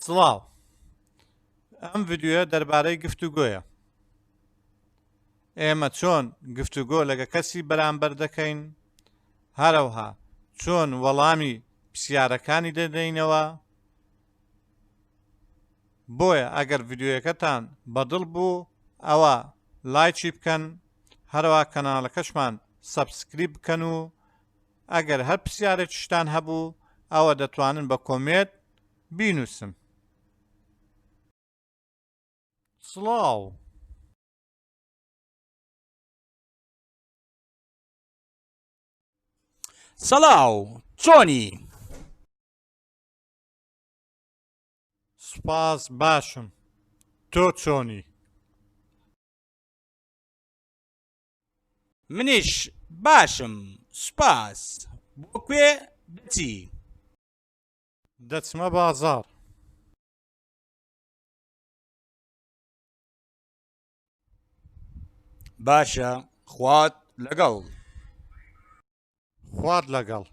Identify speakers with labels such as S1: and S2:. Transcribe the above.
S1: سڵاو، ئەم ڤیدیۆیە دەربارەی گفتوگۆیە. ئێمە چۆن گفتوگۆ لەگە کەسی بەرامبەر دەکەین، هەروەها چۆن وەڵامی پرسیارەکانی دەدەینەوە. بۆیە ئەگەر ڤیدیۆیەکەتان بەدڵ بوو ئەوە لایکی بکەن، هەروەها کەناڵەکەشمان سەبسکرایب بکەن و ئەگەر هەر پرسیارێکیشتان هەبوو ئەوە دەتوانن بە کۆمێنت بینووسن. سڵاو.
S2: سەڵاو، چۆنی؟
S1: سوپاس، باشم. تۆ چۆنی؟
S2: منیش باشم، سوپاس. بۆ کوێ دەچی؟
S1: دەچمە بازاڕ.
S2: باشە، خوات لەگەڵ.
S1: خوات لەگەڵ.